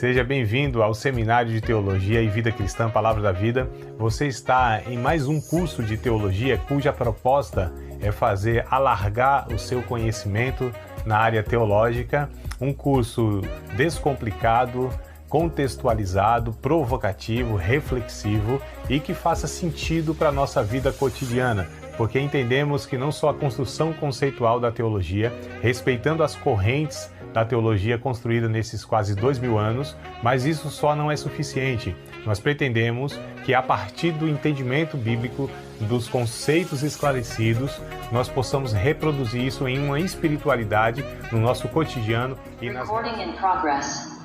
Seja bem-vindo ao Seminário de Teologia e Vida Cristã Palavra da Vida. Você está em mais um curso de teologia cuja proposta é fazer alargar o seu conhecimento na área teológica, um curso descomplicado, contextualizado, provocativo, reflexivo e que faça sentido para a nossa vida cotidiana, porque entendemos que não só a construção conceitual da teologia, respeitando as correntes da teologia construída nesses quase 2000 anos, mas isso só não é suficiente. Nós pretendemos que a partir do entendimento bíblico, dos conceitos esclarecidos, nós possamos reproduzir isso em uma espiritualidade no nosso cotidiano e nas...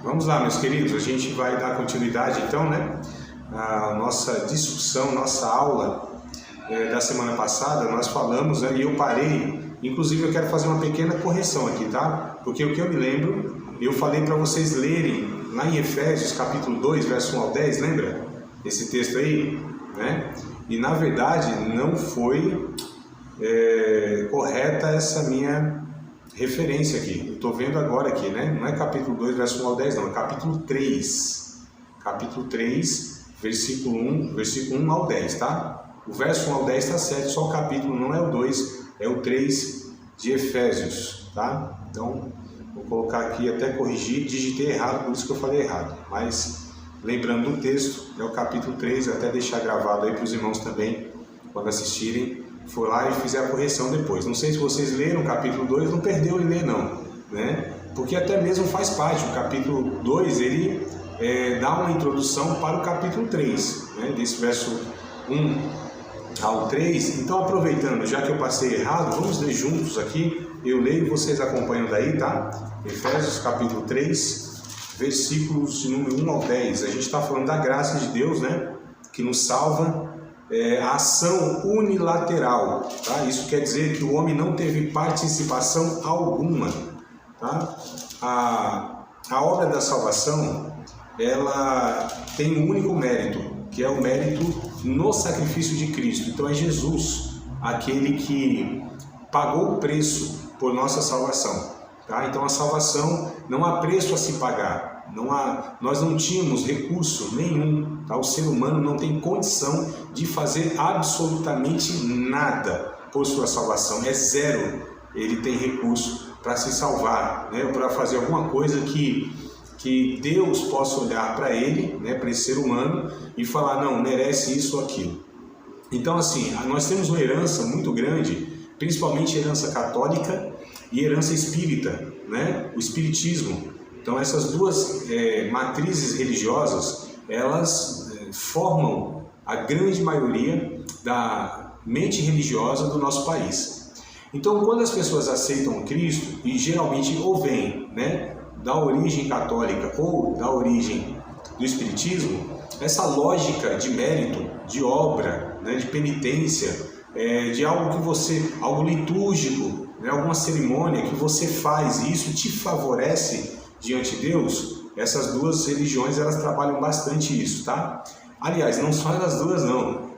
Vamos lá, meus queridos, a gente vai dar continuidade então, né? A nossa discussão, nossa aula da semana passada, nós falamos, e eu parei, inclusive eu quero fazer uma pequena correção aqui, tá? Porque o que eu me lembro, eu falei para vocês lerem lá em Efésios capítulo 2, verso 1 ao 10, lembra? Esse texto aí, né? E na verdade não foi correta essa minha referência aqui. Eu estou vendo agora aqui, né? Não é capítulo 2, verso 1 ao 10, não, é capítulo 3. Capítulo 3, versículo 1 ao 10, tá? O verso 1 ao 10 está certo, só o capítulo não é o 2, é o 3 de Efésios, tá? Então, vou colocar aqui, até corrigir, digitei errado, por isso que eu falei errado. Mas, lembrando do texto, é o capítulo 3, até deixar gravado aí para os irmãos também, quando assistirem, for lá e fizer a correção depois. Não sei se vocês leram o capítulo 2, não perdeu em ler não, né? Porque até mesmo faz parte, o capítulo 2, ele dá uma introdução para o capítulo 3, né? Desse verso 1 ao 3, então aproveitando, já que eu passei errado, vamos ler juntos aqui, eu leio e vocês acompanham daí, tá? Efésios capítulo 3, versículos de número 1 ao 10, a gente está falando da graça de Deus, né? Que nos salva, a ação unilateral, tá? Isso quer dizer que o homem não teve participação alguma, tá? A obra da salvação, ela tem um único mérito, que é o mérito no sacrifício de Cristo. Então é Jesus aquele que pagou o preço por nossa salvação, tá? Então a salvação não há preço a se pagar, nós não tínhamos recurso nenhum, tá? O ser humano não tem condição de fazer absolutamente nada por sua salvação, é zero. Ele tem recurso para se salvar, né? Para fazer alguma coisa que Deus possa olhar para ele, né, para esse ser humano e falar, não, merece isso ou aquilo. Então, assim, nós temos uma herança muito grande, principalmente herança católica e herança espírita, né, o espiritismo. Então, essas duas matrizes religiosas, elas formam a grande maioria da mente religiosa do nosso país. Então, quando as pessoas aceitam Cristo, e geralmente ou vêm, né, da origem católica ou da origem do espiritismo, essa lógica de mérito, de obra, né, de penitência, de algo litúrgico, né, alguma cerimônia que você faz e isso te favorece diante de Deus, essas duas religiões elas trabalham bastante isso, tá? Aliás, não só elas duas não,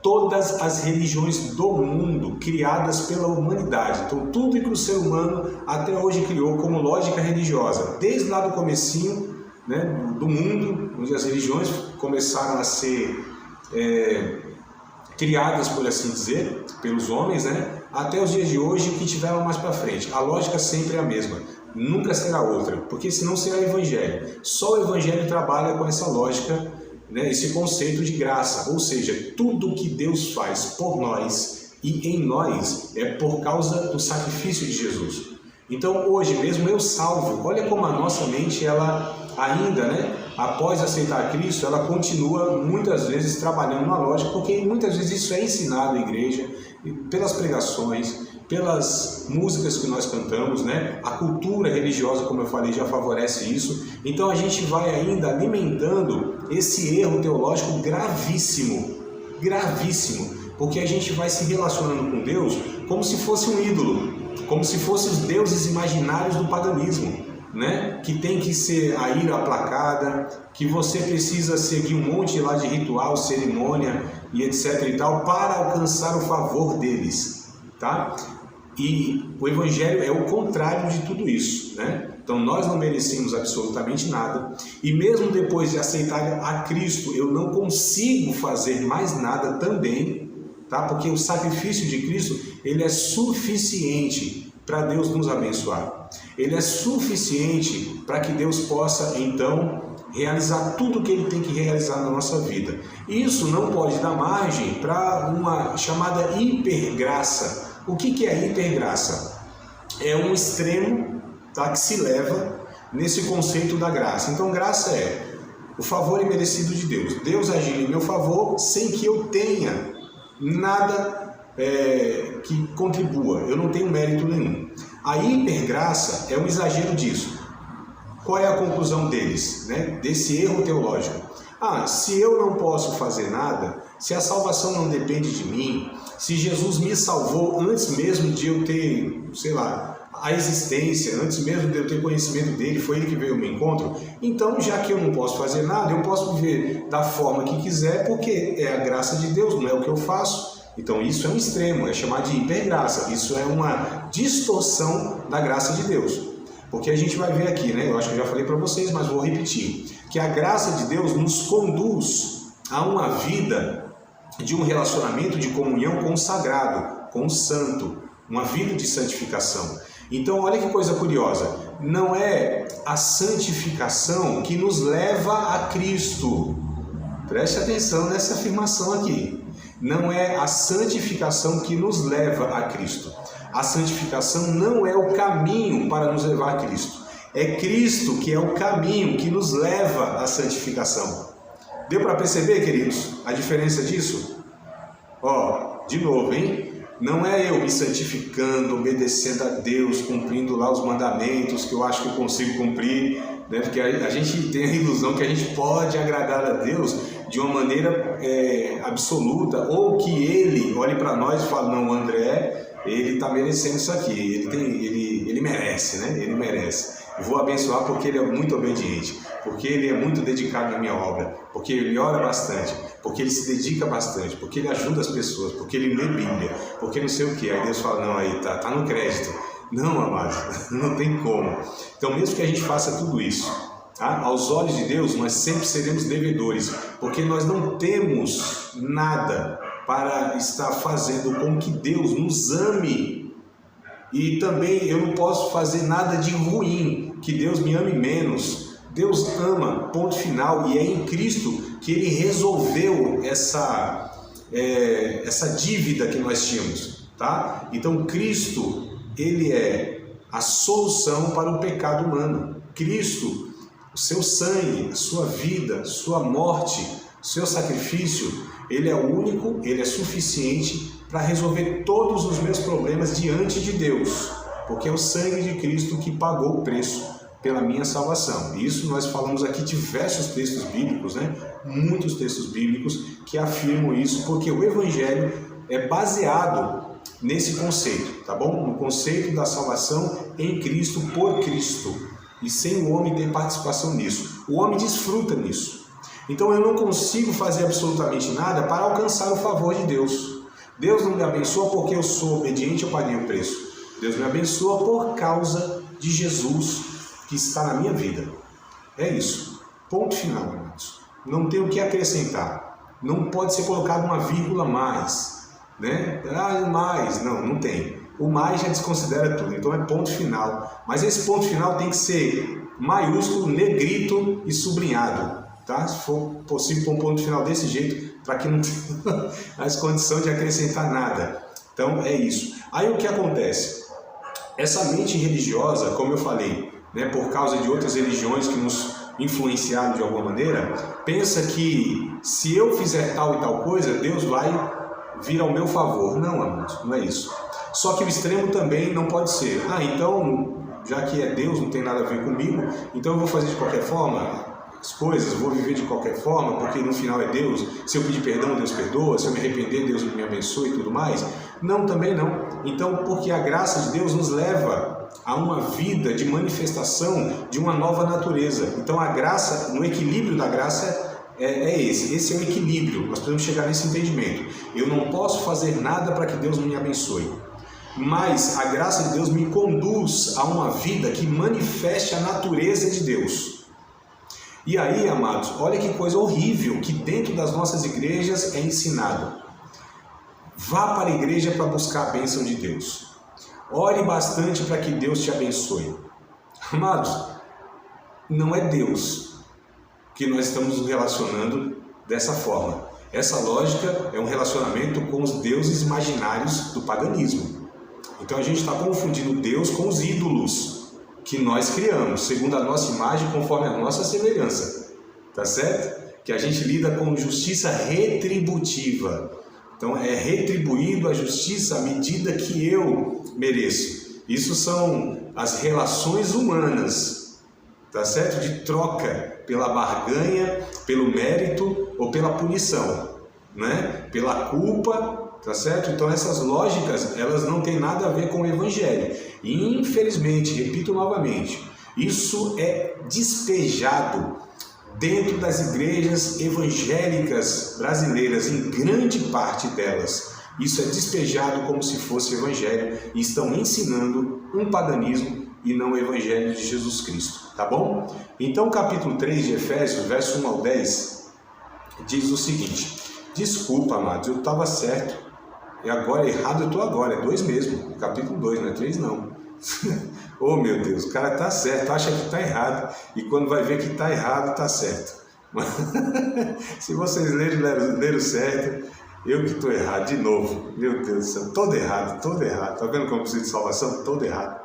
todas as religiões do mundo criadas pela humanidade, então tudo que o ser humano até hoje criou como lógica religiosa, desde lá do comecinho, né, do mundo, onde as religiões começaram a ser criadas, por assim dizer, pelos homens, né, até os dias de hoje que tiveram mais para frente. A lógica sempre é a mesma, nunca será outra, porque senão será o Evangelho. Só o Evangelho trabalha com essa lógica, né, esse conceito de graça, ou seja, tudo que Deus faz por nós e em nós é por causa do sacrifício de Jesus. Então hoje mesmo eu salvo, olha como a nossa mente, ela ainda, né, após aceitar Cristo, ela continua muitas vezes trabalhando na lógica, porque muitas vezes isso é ensinado na igreja, pelas pregações, pelas músicas que nós cantamos, né? A cultura religiosa, como eu falei, já favorece isso. Então a gente vai ainda alimentando esse erro teológico gravíssimo, gravíssimo, porque a gente vai se relacionando com Deus como se fosse um ídolo, como se fossem os deuses imaginários do paganismo, né? Que tem que ser a ira aplacada, que você precisa seguir um monte lá de ritual, cerimônia e etc e tal, para alcançar o favor deles, tá? E o Evangelho é o contrário de tudo isso, né? Então nós não merecemos absolutamente nada, e mesmo depois de aceitar a Cristo, eu não consigo fazer mais nada também, tá? Porque o sacrifício de Cristo, ele é suficiente para Deus nos abençoar. Ele é suficiente para que Deus possa, então, realizar tudo o que Ele tem que realizar na nossa vida. Isso não pode dar margem para uma chamada hipergraça. O que é hipergraça? É um extremo, tá, que se leva nesse conceito da graça. Então, graça é o favor imerecido de Deus. Deus agir em meu favor sem que eu tenha nada que contribua. Eu não tenho mérito nenhum. A hipergraça é um exagero disso. Qual é a conclusão deles, né? Desse erro teológico? Se eu não posso fazer nada, se a salvação não depende de mim, se Jesus me salvou antes mesmo de eu ter, sei lá, a existência, antes mesmo de eu ter conhecimento dele, foi ele que veio ao meu encontro, então já que eu não posso fazer nada, eu posso viver da forma que quiser, porque é a graça de Deus, não é o que eu faço. Então isso é um extremo, é chamado de hipergraça, isso é uma distorção da graça de Deus. Porque a gente vai ver aqui, né? Eu acho que eu já falei para vocês, mas vou repetir, que a graça de Deus nos conduz a uma vida de um relacionamento de comunhão com o sagrado, com o santo, uma vida de santificação. Então, olha que coisa curiosa, não é a santificação que nos leva a Cristo. Preste atenção nessa afirmação aqui. Não é a santificação que nos leva a Cristo. A santificação não é o caminho para nos levar a Cristo. É Cristo que é o caminho que nos leva à santificação. Deu para perceber, queridos, a diferença disso? De novo, hein? Não é eu me santificando, obedecendo a Deus, cumprindo lá os mandamentos que eu acho que eu consigo cumprir, né? Porque a gente tem a ilusão que a gente pode agradar a Deus de uma maneira absoluta, ou que Ele olhe para nós e fale, não, André, ele está merecendo isso aqui, ele merece, né? Ele merece. Eu vou abençoar porque ele é muito obediente, porque ele é muito dedicado na minha obra, porque ele ora bastante, porque ele se dedica bastante, porque ele ajuda as pessoas, porque ele lê Bíblia, porque não sei o que. Aí Deus fala, não, aí tá no crédito. Não, amado, não tem como. Então, mesmo que a gente faça tudo isso, tá? Aos olhos de Deus, nós sempre seremos devedores, porque nós não temos nada para estar fazendo com que Deus nos ame. E também eu não posso fazer nada de ruim, que Deus me ame menos. Deus ama, ponto final, e é em Cristo que Ele resolveu essa dívida que nós tínhamos, tá? Então Cristo, Ele é a solução para o pecado humano. Cristo, o seu sangue, a sua vida, sua morte, o seu sacrifício, Ele é único, Ele é suficiente para resolver todos os meus problemas diante de Deus, porque é o sangue de Cristo que pagou o preço pela minha salvação. E isso nós falamos aqui diversos textos bíblicos, né? Muitos textos bíblicos que afirmam isso, porque o Evangelho é baseado nesse conceito, tá bom? No conceito da salvação em Cristo, por Cristo, e sem o homem ter participação nisso. O homem desfruta nisso. Então eu não consigo fazer absolutamente nada para alcançar o favor de Deus. Deus não me abençoa porque eu sou obediente, eu paguei o preço. Deus me abençoa por causa de Jesus que está na minha vida. É isso. Ponto final, amados. Não tem o que acrescentar. Não pode ser colocado uma vírgula mais, né? Mais. Não tem. O mais já desconsidera tudo. Então é ponto final. Mas esse ponto final tem que ser maiúsculo, negrito e sublinhado. Tá? Se for possível pôr um ponto final desse jeito, para que não tenha as condições de acrescentar nada. Então é isso. Aí o que acontece? Essa mente religiosa, como eu falei, né, por causa de outras religiões que nos influenciaram de alguma maneira, pensa que se eu fizer tal e tal coisa, Deus vai vir ao meu favor. Não, amados, não é isso. Só que o extremo também não pode ser. Então, já que é Deus, não tem nada a ver comigo, então eu vou fazer de qualquer forma as coisas, vou viver de qualquer forma, porque no final é Deus. Se eu pedir perdão, Deus perdoa. Se eu me arrepender, Deus me abençoa e tudo mais. Não, também não. Então, porque a graça de Deus nos leva a uma vida de manifestação de uma nova natureza. Então, a graça, no equilíbrio da graça é esse. Esse é o equilíbrio. Nós precisamos chegar nesse entendimento. Eu não posso fazer nada para que Deus me abençoe. mas a graça de Deus me conduz a uma vida que manifeste a natureza de Deus. E aí, amados, olha que coisa horrível que dentro das nossas igrejas é ensinado. Vá para a igreja para buscar a bênção de Deus. Ore bastante para que Deus te abençoe. Amados, não é Deus que nós estamos nos relacionando dessa forma. Essa lógica é um relacionamento com os deuses imaginários do paganismo. Então a gente está confundindo Deus com os ídolos que nós criamos, segundo a nossa imagem, conforme a nossa semelhança. Tá certo? Que a gente lida com justiça retributiva. Então é retribuído a justiça à medida que eu mereço. Isso são as relações humanas, tá certo? De troca pela barganha, pelo mérito ou pela punição, né? Pela culpa, tá certo? Então essas lógicas, elas não têm nada a ver com o Evangelho. E infelizmente, repito novamente, isso é despejado dentro das igrejas evangélicas brasileiras, em grande parte delas. Isso é despejado como se fosse Evangelho e estão ensinando um paganismo e não o Evangelho de Jesus Cristo, tá bom? Então, capítulo 3 de Efésios, verso 1 ao 10, diz o seguinte: desculpa, amados, eu estava certo, e agora errado eu estou agora, é 2 mesmo, capítulo 2, não é 3 não. Oh meu Deus, o cara está certo, acha que está errado, e quando vai ver que está errado, está certo. Se vocês leram certo, eu que estou errado de novo, meu Deus do céu, todo errado, tá vendo como precisa de salvação? Todo errado.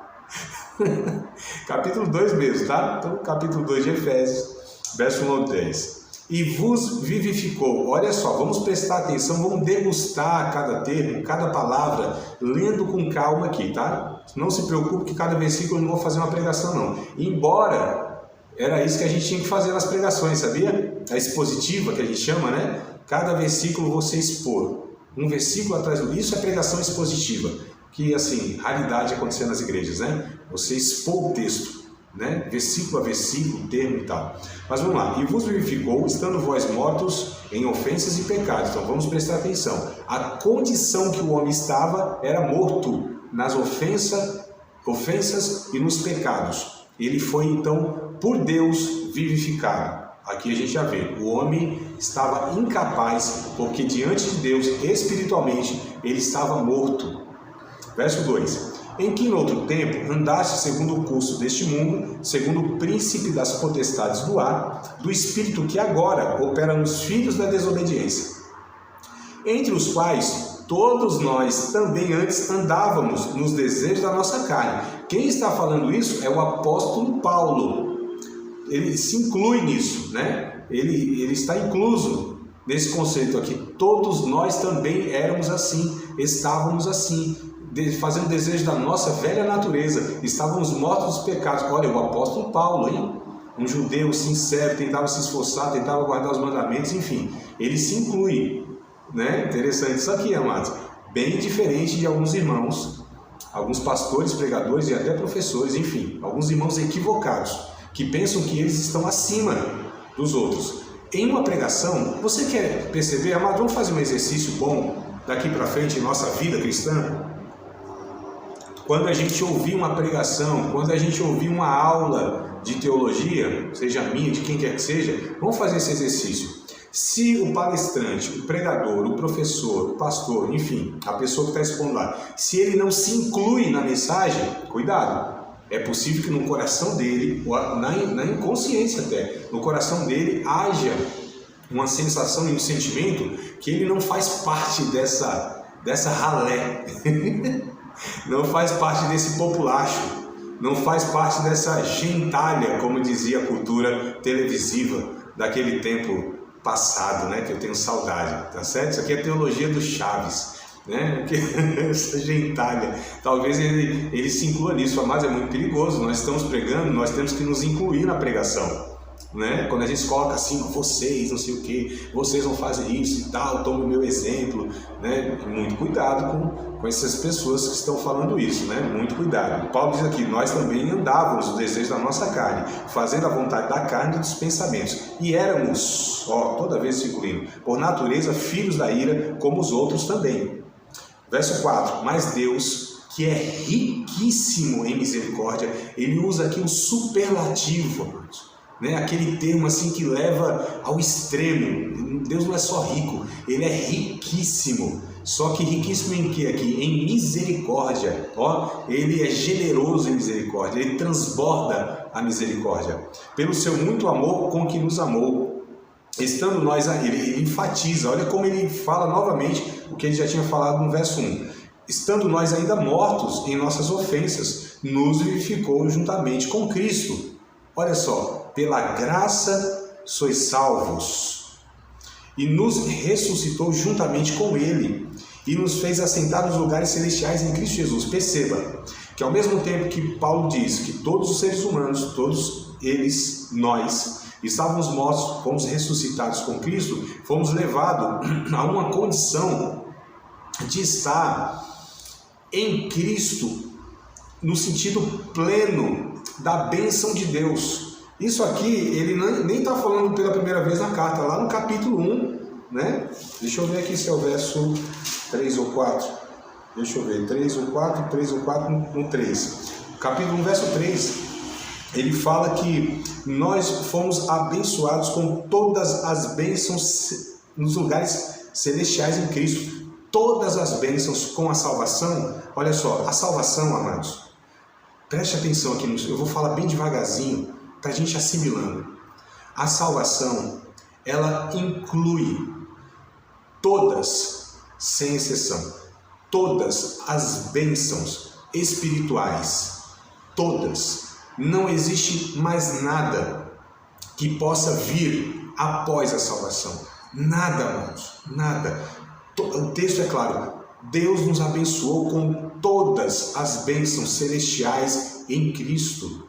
Capítulo 2 mesmo, tá? Então, capítulo 2 de Efésios, verso 1 ao 10. E vos vivificou. Olha só, vamos prestar atenção, vamos degustar cada termo, cada palavra, lendo com calma aqui, tá? Não se preocupe que cada versículo eu não vou fazer uma pregação, não. Embora era isso que a gente tinha que fazer nas pregações, sabia? A expositiva, que a gente chama, né? Cada versículo você expor. Um versículo atrás do outro. Isso é pregação expositiva. Que, assim, raridade acontecer nas igrejas, né? Você expor o texto, né? Versículo a versículo, termo e tal. Mas vamos lá. E vos vivificou, estando vós mortos em ofensas e pecados. Então vamos prestar atenção. A condição que o homem estava era morto nas ofensas e nos pecados. Ele foi, então, por Deus vivificado. Aqui a gente já vê, o homem estava incapaz, porque diante de Deus, espiritualmente, ele estava morto. Verso 2. Em que no outro tempo andaste segundo o curso deste mundo, segundo o príncipe das potestades do ar, do espírito que agora opera nos filhos da desobediência, entre os quais todos nós também antes andávamos nos desejos da nossa carne. Quem está falando isso é o apóstolo Paulo. Ele se inclui nisso, né? Ele está incluso nesse conceito aqui. Todos nós também éramos assim, estávamos assim, fazendo o desejo da nossa velha natureza, estávamos mortos dos pecados. Olha, o apóstolo Paulo, hein? Um judeu sincero, tentava se esforçar, tentava guardar os mandamentos, enfim, ele se inclui, né? Interessante isso aqui, amados. Bem diferente de alguns irmãos, alguns pastores, pregadores e até professores, enfim, alguns irmãos equivocados, que pensam que eles estão acima dos outros. Em uma pregação, você quer perceber, amado, vamos fazer um exercício bom daqui para frente em nossa vida cristã? Quando a gente ouvir uma pregação, quando a gente ouvir uma aula de teologia, seja minha, de quem quer que seja, vamos fazer esse exercício. Se o palestrante, o pregador, o professor, o pastor, enfim, a pessoa que está expondo lá, se ele não se inclui na mensagem, cuidado. É possível que no coração dele, ou na inconsciência até, no coração dele haja uma sensação e um sentimento que ele não faz parte dessa ralé, não faz parte desse populacho, não faz parte dessa gentalha, como dizia a cultura televisiva daquele tempo passado, né? Que eu tenho saudade, tá certo? Isso aqui é a teologia do Chaves, né? Essa gentalha, talvez ele se inclua nisso, mas é muito perigoso. Nós estamos pregando, nós temos que nos incluir na pregação, né? Quando a gente coloca assim, vocês, não sei o que, vocês vão fazer isso e tal, tome o meu exemplo, né? Muito cuidado com essas pessoas que estão falando isso, né? Muito cuidado. Paulo diz aqui, nós também andávamos no desejo da nossa carne, fazendo a vontade da carne e dos pensamentos, e éramos, toda vez se incluindo, por natureza filhos da ira, como os outros também. Verso 4, mas Deus, que é riquíssimo em misericórdia. Ele usa aqui um superlativo, amados, né? Aquele termo assim que leva ao extremo. Deus não é só rico, ele é riquíssimo. Só que riquíssimo em que aqui? Em misericórdia. Ó, ele é generoso em misericórdia, ele transborda a misericórdia. Pelo seu muito amor com que nos amou, estando nós, ele enfatiza, olha como ele fala novamente o que ele já tinha falado no verso 1. Estando nós ainda mortos em nossas ofensas, nos vivificou juntamente com Cristo. Olha só, pela graça sois salvos. E nos ressuscitou juntamente com Ele, e nos fez assentar nos lugares celestiais em Cristo Jesus. Perceba que ao mesmo tempo que Paulo diz que todos os seres humanos, todos eles, nós, estávamos mortos, fomos ressuscitados com Cristo, fomos levados a uma condição de estar em Cristo, no sentido pleno da bênção de Deus. Isso aqui, ele nem está falando pela primeira vez na carta, lá no capítulo 1, né? Deixa eu ver aqui se é o verso 3 ou 4. Deixa eu ver, 3 ou 4 no 3. Capítulo 1, verso 3, ele fala que nós fomos abençoados com todas as bênçãos nos lugares celestiais em Cristo. Todas as bênçãos com a salvação. Olha só, a salvação, amados, preste atenção aqui, eu vou falar bem devagarzinho, para a gente assimilando. A salvação, ela inclui todas, sem exceção, todas as bênçãos espirituais, todas. Não existe mais nada que possa vir após a salvação. Nada, amados, nada. O texto é claro, Deus nos abençoou com todas as bênçãos celestiais em Cristo.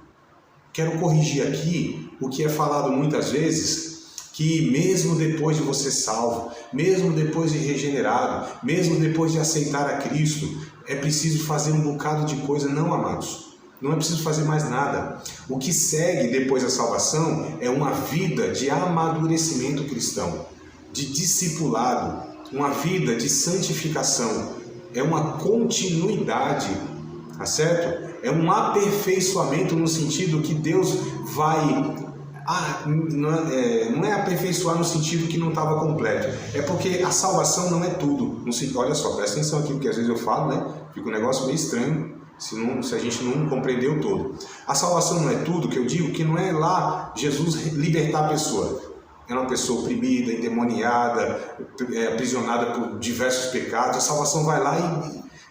Quero corrigir aqui o que é falado muitas vezes, que mesmo depois de você salvo, mesmo depois de regenerado, mesmo depois de aceitar a Cristo, é preciso fazer um bocado de coisa. Não, amados, não é preciso fazer mais nada. O que segue depois da salvação é uma vida de amadurecimento cristão, de discipulado, uma vida de santificação, é uma continuidade, tá certo? É um aperfeiçoamento no sentido que Deus vai... não é aperfeiçoar no sentido que não estava completo. É porque a salvação não é tudo. Olha só, presta atenção aqui, porque às vezes eu falo, né? Fica um negócio meio estranho se a gente não compreendeu todo. A salvação não é tudo, que eu digo que não é lá Jesus libertar a pessoa. É uma pessoa oprimida, endemoniada, aprisionada por diversos pecados. A salvação vai lá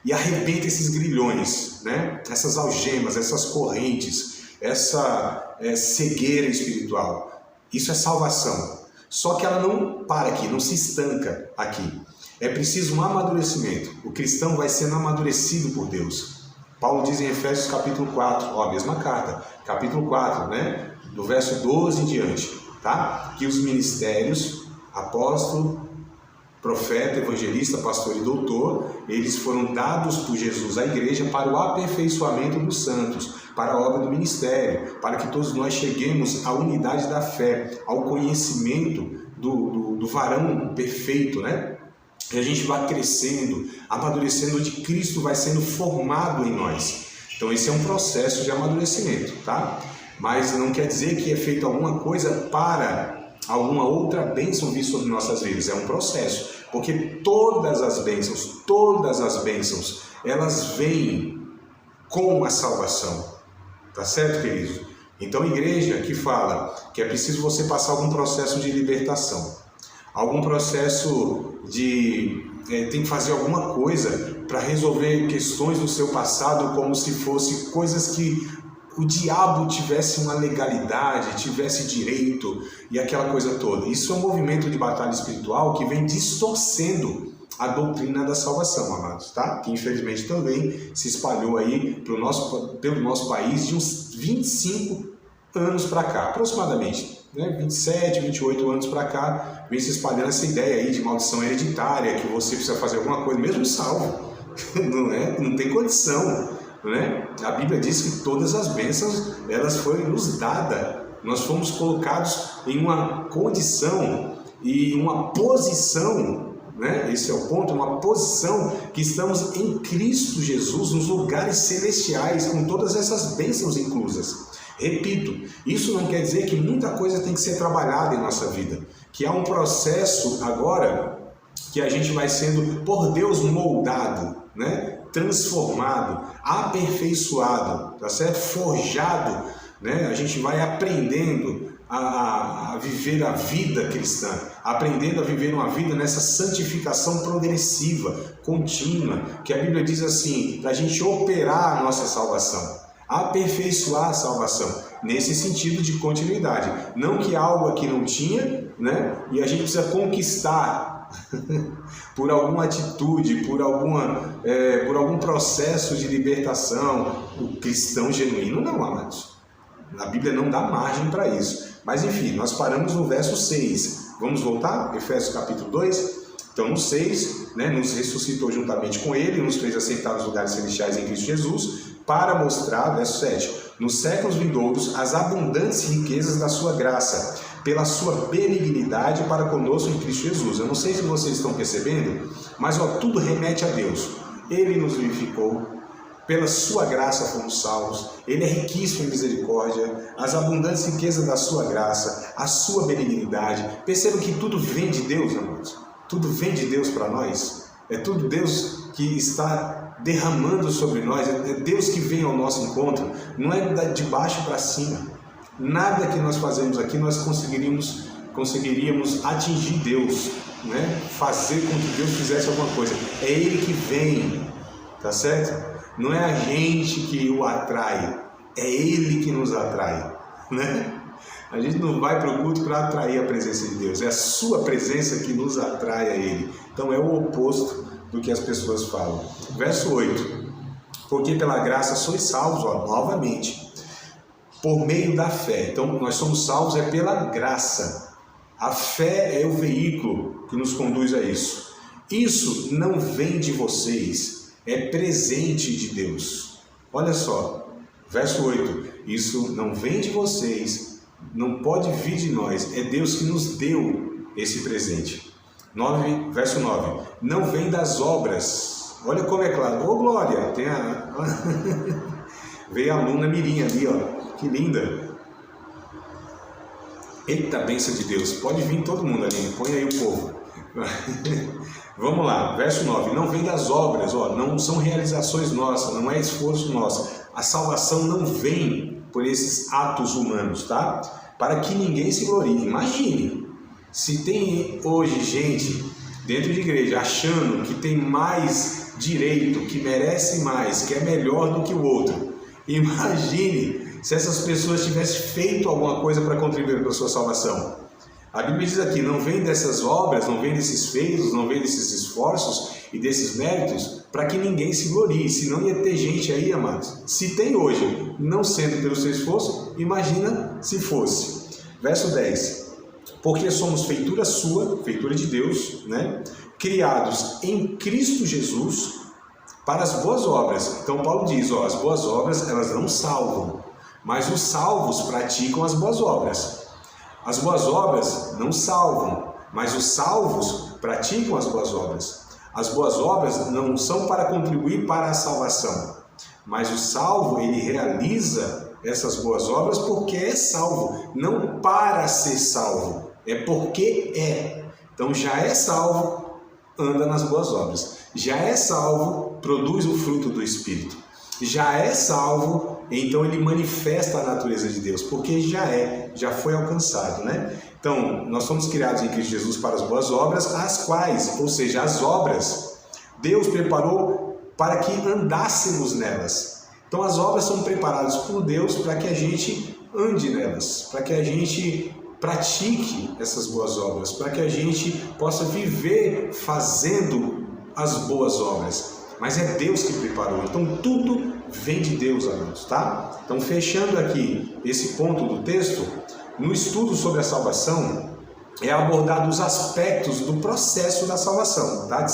e arrebenta esses grilhões, né? Essas algemas, essas correntes, essa cegueira espiritual. Isso é salvação. Só que ela não para aqui, não se estanca aqui. É preciso um amadurecimento. O cristão vai sendo amadurecido por Deus. Paulo diz em Efésios capítulo 4, ó, a mesma carta, capítulo 4, né? Do verso 12 em diante. Tá? Que os ministérios, apóstolo, profeta, evangelista, pastor e doutor, eles foram dados por Jesus à igreja para o aperfeiçoamento dos santos, para a obra do ministério, para que todos nós cheguemos à unidade da fé, ao conhecimento do varão perfeito, né? E a gente vai crescendo, amadurecendo, onde Cristo vai sendo formado em nós. Então esse é um processo de amadurecimento, tá? Mas não quer dizer que é feito alguma coisa para alguma outra bênção vir sobre nossas vidas. É um processo, porque todas as bênçãos, elas vêm com a salvação. Tá certo, queridos? Então, igreja que fala que é preciso você passar algum processo de libertação, algum processo de... tem que fazer alguma coisa para resolver questões do seu passado, como se fosse coisas que o diabo tivesse uma legalidade, tivesse direito e aquela coisa toda. Isso é um movimento de batalha espiritual que vem distorcendo a doutrina da salvação, amados, tá? Que infelizmente também se espalhou aí pelo nosso país de uns 25 anos para cá, aproximadamente, né? 27, 28 anos para cá, vem se espalhando essa ideia aí de maldição hereditária, que você precisa fazer alguma coisa, mesmo salvo, não tem condição. Né? A Bíblia diz que todas as bênçãos elas foram nos dadas, nós fomos colocados em uma condição e uma posição né? Esse é o ponto, uma posição que estamos em Cristo Jesus, nos lugares celestiais, com todas essas bênçãos inclusas. Repito, isso não quer dizer que muita coisa tem que ser trabalhada em nossa vida, que há um processo agora que a gente vai sendo por Deus moldado, né? Transformado, aperfeiçoado, tá certo? Forjado, né? A gente vai aprendendo a viver a vida cristã, aprendendo a viver uma vida nessa santificação progressiva, contínua, que a Bíblia diz assim, para a gente operar a nossa salvação, aperfeiçoar a salvação, nesse sentido de continuidade. Não que algo aqui não tinha, né? E a gente precisa conquistar por alguma atitude, por algum processo de libertação, o cristão genuíno não, amados. A Bíblia não dá margem para isso. Mas enfim, nós paramos no verso 6. Vamos voltar? Efésios capítulo 2. Então no 6, né, nos ressuscitou juntamente com ele, nos fez assentar nos lugares celestiais em Cristo Jesus, para mostrar, verso 7, nos séculos vindouros, as abundantes riquezas da sua graça, pela sua benignidade para conosco em Cristo Jesus. Eu não sei se vocês estão percebendo, mas tudo remete a Deus. Ele nos vivificou, pela sua graça fomos salvos, ele é riquíssimo em misericórdia, as abundantes riquezas da sua graça, a sua benignidade. Percebam que tudo vem de Deus, amados. Tudo vem de Deus para nós. É tudo Deus que está derramando sobre nós, é Deus que vem ao nosso encontro, não é de baixo para cima. Nada que nós fazemos aqui nós conseguiríamos atingir Deus, né? Fazer com que Deus fizesse alguma coisa. É Ele que vem, tá certo? Não é a gente que o atrai, é Ele que nos atrai, né? A gente não vai para o culto para atrair a presença de Deus, é a sua presença que nos atrai a Ele. Então é o oposto do que as pessoas falam. Verso 8, porque pela graça sois salvos, novamente, por meio da fé. Então nós somos salvos pela graça. A fé é o veículo que nos conduz a isso. Isso não vem de vocês, é presente de Deus. Olha só, verso 8, isso não vem de vocês, não pode vir de nós, é Deus que nos deu esse presente. Verso 9, não vem das obras. Olha como é claro. Ô glória, tem veio a aluna Mirim ali, ó, que linda. Eita, bênção de Deus, pode vir todo mundo ali, põe aí o povo. Vamos lá, verso 9, não vem das obras, ó, não são realizações nossas, não é esforço nosso. A salvação não vem por esses atos humanos, tá? Para que ninguém se glorie. Imagine, se tem hoje gente dentro de igreja achando que tem mais direito, que merece mais, que é melhor do que o outro. Imagine se essas pessoas tivessem feito alguma coisa para contribuir para a sua salvação. A Bíblia diz aqui, não vem dessas obras, não vem desses feitos, não vem desses esforços e desses méritos para que ninguém se glorie. Senão ia ter gente aí, amados. Se tem hoje, não sendo pelo seu esforço, imagina se fosse. Verso 10. Porque somos feitura sua, feitura de Deus, né? Criados em Cristo Jesus para as boas obras. Então Paulo diz, ó, as boas obras elas não salvam, mas os salvos praticam as boas obras. As boas obras não salvam, mas os salvos praticam as boas obras. As boas obras não são para contribuir para a salvação, mas o salvo, ele realiza essas boas obras porque é salvo, não para ser salvo, é porque é. Então já é salvo, anda nas boas obras. Já é salvo, produz o fruto do Espírito. Já é salvo, então ele manifesta a natureza de Deus, porque já foi alcançado, né? Então, nós somos criados em Cristo Jesus para as boas obras, as quais, ou seja, as obras, Deus preparou para que andássemos nelas. Então, as obras são preparadas por Deus para que a gente ande nelas, para que a gente pratique essas boas obras, para que a gente possa viver fazendo as boas obras. Mas é Deus que preparou, então tudo vem de Deus, amados, tá? Então, fechando aqui esse ponto do texto, no estudo sobre a salvação, é abordado os aspectos do processo da salvação, tá?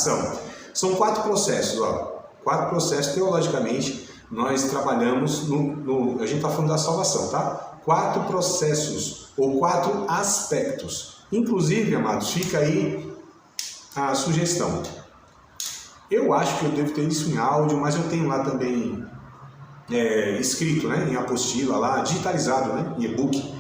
São 4 processos, ó. 4 processos, teologicamente, nós trabalhamos, a gente está falando da salvação, tá? 4 processos, ou 4 aspectos. Inclusive, amados, fica aí a sugestão. Eu acho que eu devo ter isso em áudio, mas eu tenho lá também escrito, né, em apostila, lá, digitalizado, né, em e-book.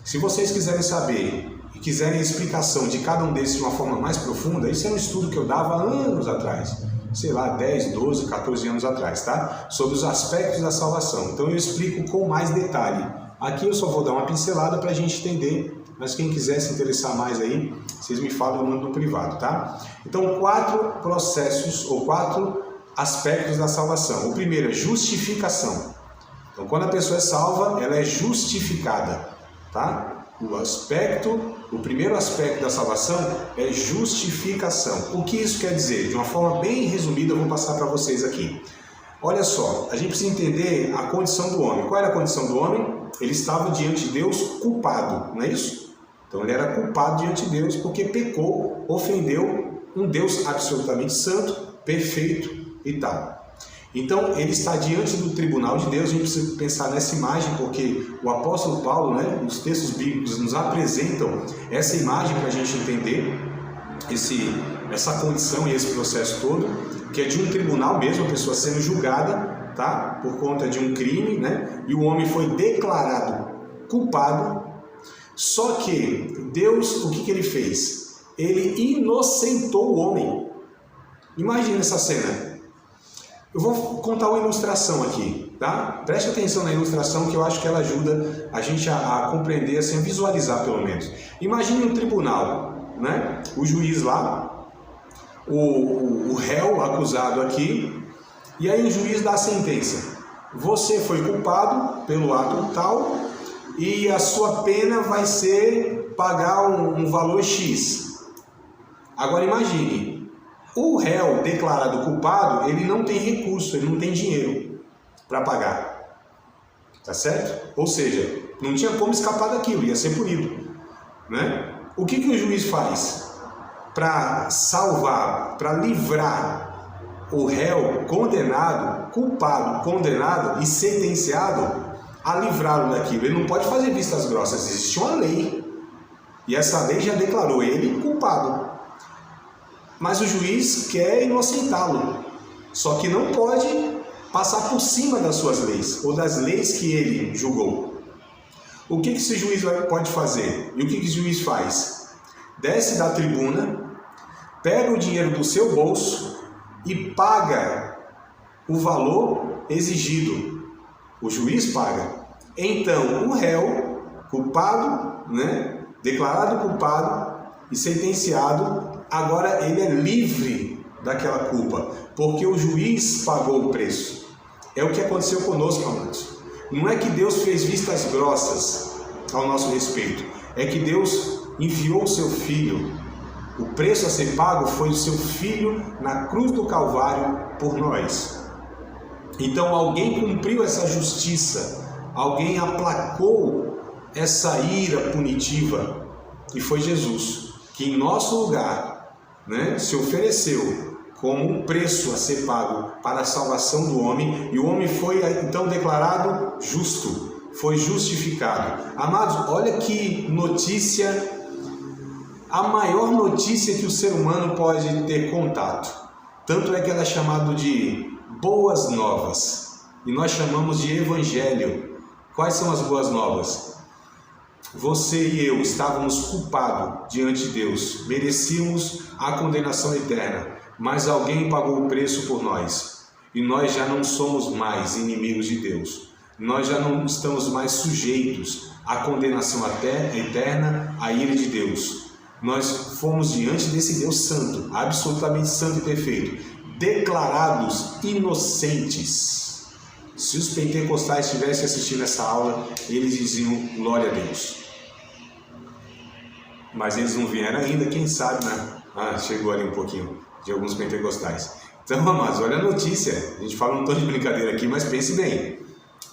Se vocês quiserem saber e quiserem a explicação de cada um desses de uma forma mais profunda, isso é um estudo que eu dava anos atrás, sei lá, 10, 12, 14 anos atrás, tá? Sobre os aspectos da salvação. Então eu explico com mais detalhe. Aqui eu só vou dar uma pincelada para a gente entender, mas quem quiser se interessar mais aí, vocês me falam, eu mando no privado, tá? Então, 4 processos ou 4 aspectos da salvação. O primeiro é justificação. Então, quando a pessoa é salva, ela é justificada, tá? O primeiro aspecto da salvação é justificação. O que isso quer dizer? De uma forma bem resumida, eu vou passar para vocês aqui. Olha só, a gente precisa entender a condição do homem. Qual era a condição do homem? Ele estava diante de Deus culpado, não é isso? Então ele era culpado diante de Deus porque pecou, ofendeu um Deus absolutamente santo, perfeito e tal. Então ele está diante do tribunal de Deus. A gente precisa pensar nessa imagem porque o apóstolo Paulo, né, os textos bíblicos nos apresentam essa imagem para a gente entender essa condição e esse processo todo, que é de um tribunal mesmo, a pessoa sendo julgada, tá, por conta de um crime, né, e o homem foi declarado culpado. Só que Deus, o que ele fez? Ele inocentou o homem. Imagina essa cena. Eu vou contar uma ilustração aqui, tá? Preste atenção na ilustração que eu acho que ela ajuda a gente a compreender, assim, a visualizar pelo menos. Imagine um tribunal, né? O juiz lá, o réu acusado aqui, e aí o juiz dá a sentença. Você foi culpado pelo ato tal e a sua pena vai ser pagar um valor X. Agora imagine, o réu declarado culpado, ele não tem recurso, ele não tem dinheiro para pagar, tá certo? Ou seja, não tinha como escapar daquilo, ia ser punido, né? O que o juiz faz para salvar, para livrar o réu condenado, culpado, condenado e sentenciado a livrá-lo daquilo? Ele não pode fazer vistas grossas, existe uma lei, e essa lei já declarou ele culpado. Mas o juiz quer inocentá-lo, só que não pode passar por cima das suas leis, ou das leis que ele julgou. O que esse juiz pode fazer? E o que esse juiz faz? Desce da tribuna, pega o dinheiro do seu bolso e paga o valor exigido. O juiz paga. Então, o réu, culpado, né, declarado culpado e sentenciado, agora ele é livre daquela culpa, porque o juiz pagou o preço. É o que aconteceu conosco, amados. Não é que Deus fez vistas grossas ao nosso respeito, é que Deus enviou o seu Filho. O preço a ser pago foi o seu Filho na cruz do Calvário por nós. Então alguém cumpriu essa justiça, alguém aplacou essa ira punitiva, e foi Jesus, que em nosso lugar, né, se ofereceu como um preço a ser pago para a salvação do homem, e o homem foi então declarado justo, foi justificado. Amados, olha que notícia, a maior notícia que o ser humano pode ter contato. Tanto é que ela é chamada de boas novas, e nós chamamos de evangelho. Quais são as boas novas? Você e eu estávamos culpados diante de Deus, merecíamos a condenação eterna, mas alguém pagou o preço por nós, e nós já não somos mais inimigos de Deus, nós já não estamos mais sujeitos à condenação eterna, à ira de Deus. Nós fomos diante desse Deus santo, absolutamente santo e perfeito, declarados inocentes. Se os pentecostais estivessem assistindo essa aula, eles diziam glória a Deus. Mas eles não vieram ainda, quem sabe, né? Chegou ali um pouquinho de alguns pentecostais. Então, amados, olha a notícia. A gente fala um tanto de brincadeira aqui, mas pense bem.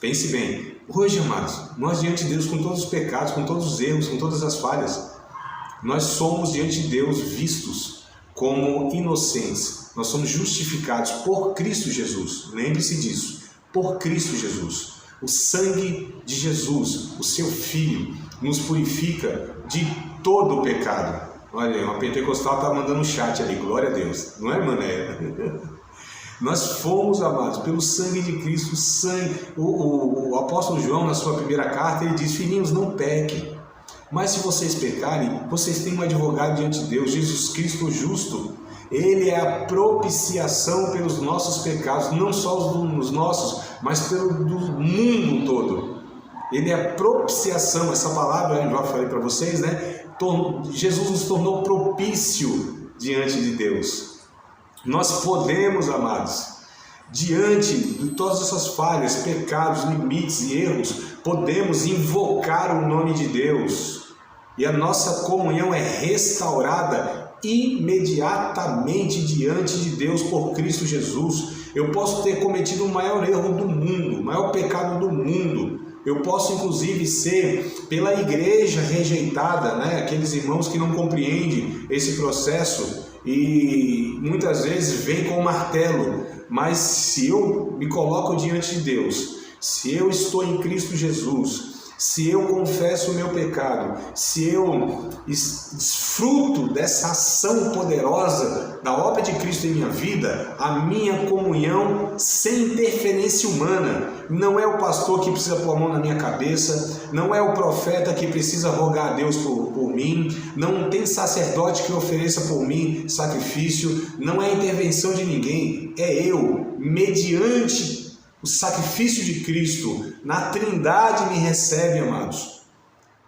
Pense bem. Hoje, amados, nós diante de Deus, com todos os pecados, com todos os erros, com todas as falhas, nós somos diante de Deus vistos como inocentes. Nós somos justificados por Cristo Jesus. Lembre-se disso. Por Cristo Jesus. O sangue de Jesus, o seu Filho, nos purifica de todo o pecado. Olha, uma pentecostal tá mandando um chat ali, glória a Deus. Não é, mané? Nós fomos, amados, pelo sangue de Cristo, sangue. O apóstolo João, na sua primeira carta, ele diz: filhinhos, não pequem. Mas se vocês pecarem, vocês têm um advogado diante de Deus, Jesus Cristo justo. Ele é a propiciação pelos nossos pecados, não só os nossos, mas pelo do mundo todo. Ele é a propiciação, essa palavra eu já falei para vocês, né? Jesus nos tornou propício diante de Deus. Nós podemos, amados, diante de todas essas falhas, pecados, limites e erros, podemos invocar o nome de Deus. E a nossa comunhão é restaurada imediatamente diante de Deus por Cristo Jesus. Eu posso ter cometido o maior erro do mundo, o maior pecado do mundo. Eu posso inclusive ser pela igreja rejeitada, né? Aqueles irmãos que não compreendem esse processo e muitas vezes vêm com um martelo. Mas se eu me coloco diante de Deus, se eu estou em Cristo Jesus, se eu confesso o meu pecado, se eu desfruto dessa ação poderosa da obra de Cristo em minha vida, a minha comunhão sem interferência humana, não é o pastor que precisa pôr a mão na minha cabeça, não é o profeta que precisa rogar a Deus por mim, não tem sacerdote que ofereça por mim sacrifício, não é intervenção de ninguém, é eu, mediante o sacrifício de Cristo, na Trindade me recebe, amados.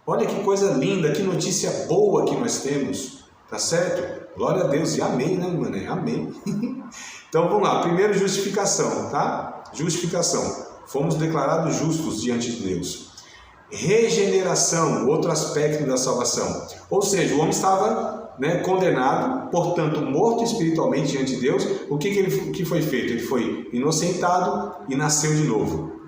Olha que coisa linda, que notícia boa que nós temos, tá certo? Glória a Deus e amém, né, mané? Amém. Então vamos lá, primeiro justificação, tá? Justificação, fomos declarados justos diante de Deus. Regeneração, outro aspecto da salvação. Ou seja, o homem estava condenado, portanto morto espiritualmente diante de Deus. O que foi feito? Ele foi inocentado e nasceu de novo.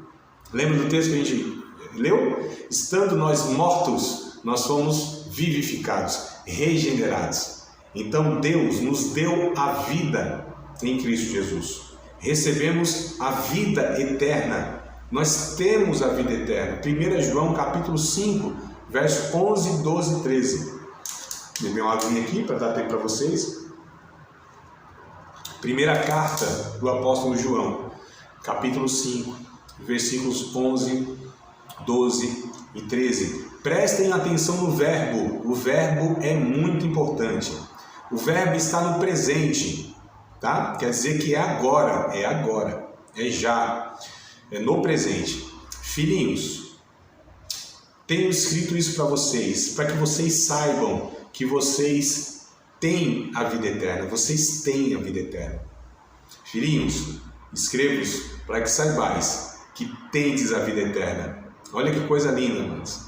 Lembra do texto que a gente leu? Estando nós mortos, nós fomos vivificados, regenerados. Então Deus nos deu a vida em Cristo Jesus. Recebemos a vida eterna. Nós temos a vida eterna. 1 João capítulo 5, verso 11, 12 e 13. Beber uma aguinha aqui para dar tempo para vocês. Primeira carta do apóstolo João, capítulo 5, versículos 11, 12 e 13. Prestem atenção no verbo. O verbo é muito importante. O verbo está no presente, tá? Quer dizer que é agora, é já, é no presente. Filhinhos, tenho escrito isso para vocês, para que vocês saibam que vocês têm a vida eterna. Vocês têm a vida eterna. Filhinhos, escrevo-vos para que saibais que tendes a vida eterna. Olha que coisa linda, irmãos.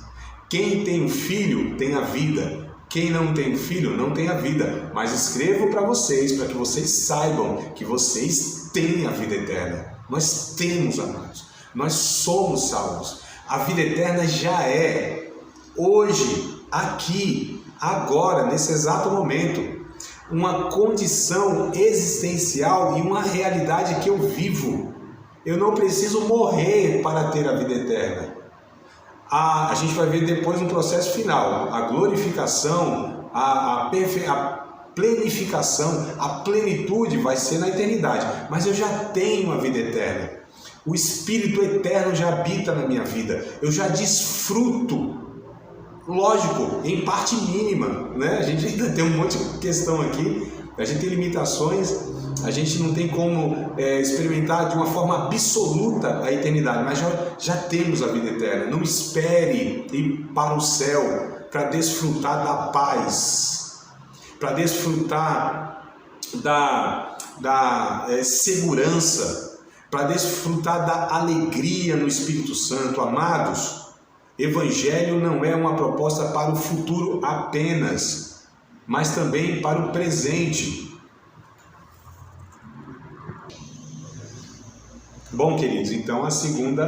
Quem tem um filho tem a vida. Quem não tem um filho não tem a vida. Mas escrevo para vocês, para que vocês saibam que vocês têm a vida eterna. Nós temos, amados. Nós somos salvos. A vida eterna já é hoje, aqui, agora, nesse exato momento, uma condição existencial e uma realidade que eu vivo. Eu não preciso morrer para ter a vida eterna. A gente vai ver depois no processo final, a glorificação, a plenificação, a plenitude vai ser na eternidade, mas eu já tenho a vida eterna. O Espírito eterno já habita na minha vida, eu já desfruto. Lógico, em parte mínima, né? A gente ainda tem um monte de questão aqui, a gente tem limitações, a gente não tem como experimentar de uma forma absoluta a eternidade, mas já temos a vida eterna. Não espere ir para o céu para desfrutar da paz, para desfrutar da segurança, para desfrutar da alegria no Espírito Santo. Amados, Evangelho não é uma proposta para o futuro apenas, mas também para o presente. Bom, queridos, então o segundo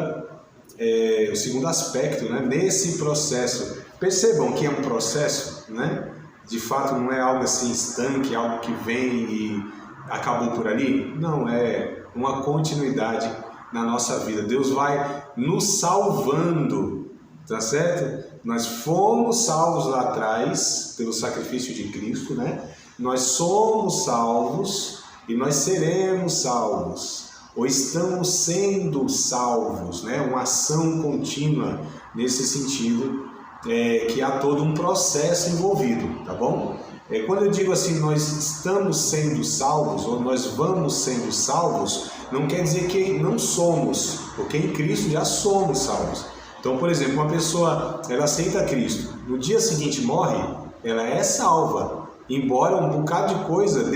aspecto, né, nesse processo, percebam que é um processo, né? De fato não é algo assim estanque, algo que vem e acabou por ali. Não, é uma continuidade na nossa vida. Deus vai nos salvando tá certo? Nós fomos salvos lá atrás pelo sacrifício de Cristo, né? Nós somos salvos e nós seremos salvos, ou estamos sendo salvos, né? Uma ação contínua nesse sentido, que há todo um processo envolvido, tá bom? Quando eu digo assim, nós estamos sendo salvos, ou nós vamos sendo salvos, não quer dizer que não somos, porque em Cristo já somos salvos. Então, por exemplo, uma pessoa, ela aceita Cristo, no dia seguinte morre, ela é salva, embora um bocado de coisa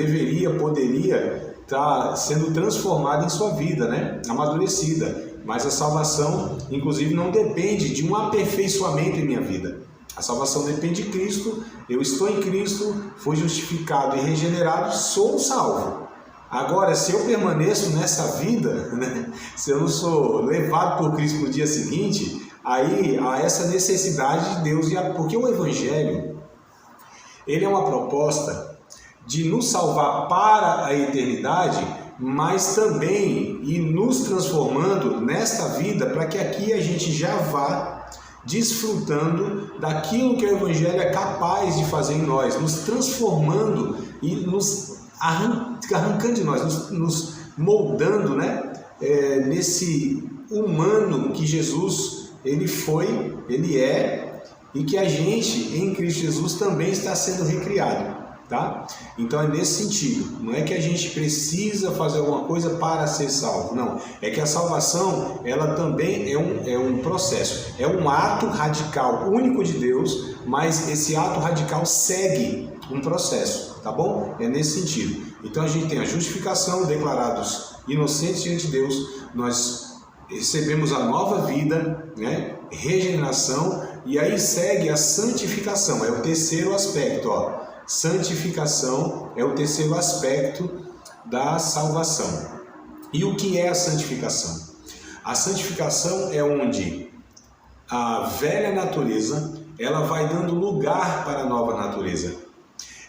poderia estar sendo transformada em sua vida, né? Amadurecida. Mas a salvação, inclusive, não depende de um aperfeiçoamento em minha vida. A salvação depende de Cristo, eu estou em Cristo, fui justificado e regenerado, sou salvo. Agora, se eu permaneço nessa vida, né? Se eu não sou levado por Cristo no dia seguinte, aí há essa necessidade de Deus, porque o Evangelho, ele é uma proposta de nos salvar para a eternidade, mas também ir nos transformando nesta vida para que aqui a gente já vá desfrutando daquilo que o Evangelho é capaz de fazer em nós, nos transformando e nos arrancando de nós, nos moldando, né? Nesse humano que Jesus ele foi, ele é, e que a gente em Cristo Jesus também está sendo recriado. Tá? Então é nesse sentido, não é que a gente precisa fazer alguma coisa para ser salvo, não, é que a salvação ela também é um processo, é um ato radical único de Deus, mas esse ato radical segue um processo, tá bom? É nesse sentido. Então a gente tem a justificação, declarados inocentes diante de Deus, nós recebemos a nova vida, né? Regeneração, e aí segue a santificação, é o terceiro aspecto, ó. Santificação é o terceiro aspecto da salvação. E o que é a santificação? A santificação é onde a velha natureza ela vai dando lugar para a nova natureza.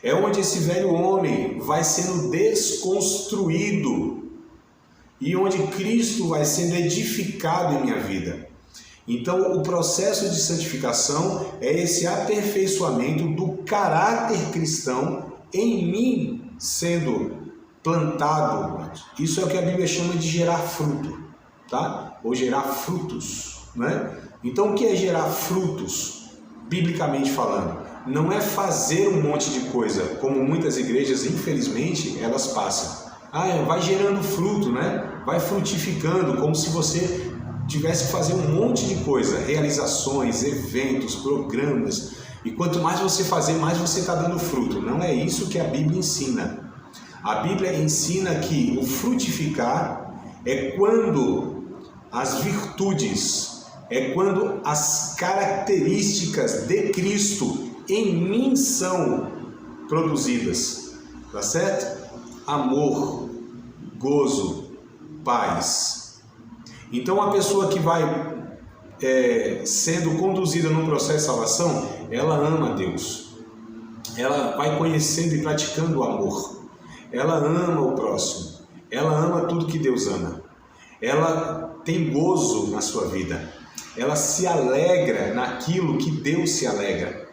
É onde esse velho homem vai sendo desconstruído e onde Cristo vai sendo edificado em minha vida. Então, o processo de santificação é esse aperfeiçoamento do caráter cristão em mim sendo plantado. Isso é o que a Bíblia chama de gerar fruto, tá? Ou gerar frutos, né? Então, o que é gerar frutos, biblicamente falando? Não é fazer um monte de coisa, como muitas igrejas, infelizmente, elas passam. Vai gerando fruto, né? Vai frutificando, como se você tivesse que fazer um monte de coisa, realizações, eventos, programas, e quanto mais você fazer, mais você está dando fruto. Não é isso que a Bíblia ensina. A Bíblia ensina que o frutificar é quando as virtudes, é quando as características de Cristo em mim são produzidas, tá certo? Amor, gozo, paz. Então, a pessoa que vai sendo conduzida no processo de salvação, ela ama a Deus. Ela vai conhecendo e praticando o amor. Ela ama o próximo. Ela ama tudo que Deus ama. Ela tem gozo na sua vida. Ela se alegra naquilo que Deus se alegra.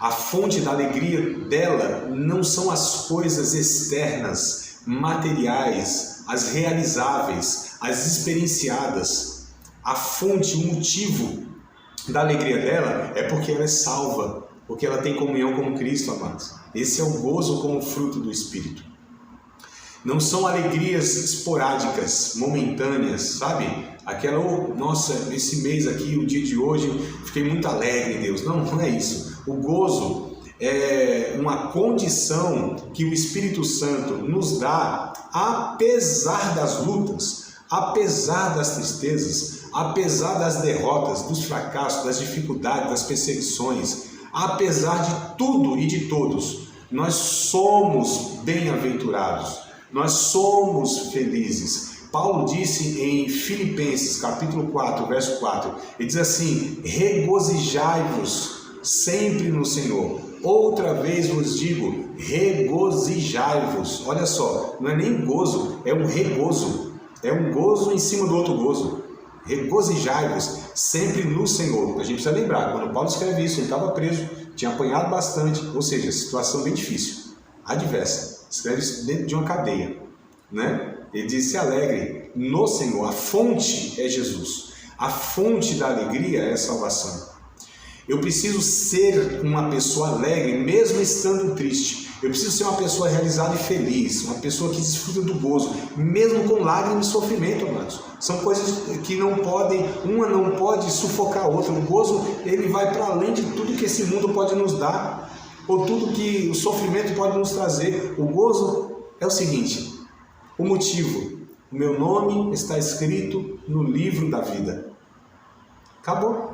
A fonte da alegria dela não são as coisas externas, materiais, as realizáveis, as experienciadas. A fonte, o motivo da alegria dela é porque ela é salva, porque ela tem comunhão com Cristo, amados. Esse é o gozo como fruto do Espírito. Não são alegrias esporádicas, momentâneas, sabe? Aquela, nossa, esse mês aqui, o dia de hoje, fiquei muito alegre, Deus. Não, não é isso. O gozo é uma condição que o Espírito Santo nos dá, apesar das lutas, apesar das tristezas, apesar das derrotas, dos fracassos, das dificuldades, das perseguições, apesar de tudo e de todos, nós somos bem-aventurados, nós somos felizes. Paulo disse em Filipenses, capítulo 4, verso 4, ele diz assim: regozijai-vos sempre no Senhor. Outra vez vos digo, regozijai-vos. Olha só, não é nem gozo, é um regozo. É um gozo em cima do outro gozo. Regozijai-vos sempre no Senhor. A gente precisa lembrar, quando Paulo escreve isso, ele estava preso, tinha apanhado bastante, ou seja, situação bem difícil, adversa. Escreve isso dentro de uma cadeia, né? Ele diz: se alegre no Senhor. A fonte é Jesus. A fonte da alegria é a salvação. Eu preciso ser uma pessoa alegre, mesmo estando triste. Eu preciso ser uma pessoa realizada e feliz, uma pessoa que desfruta do gozo, mesmo com lágrimas e sofrimento, amados. São coisas que não podem, uma não pode sufocar a outra. O gozo, ele vai para além de tudo que esse mundo pode nos dar, ou tudo que o sofrimento pode nos trazer. O gozo é o seguinte: o motivo, o meu nome está escrito no livro da vida. Acabou.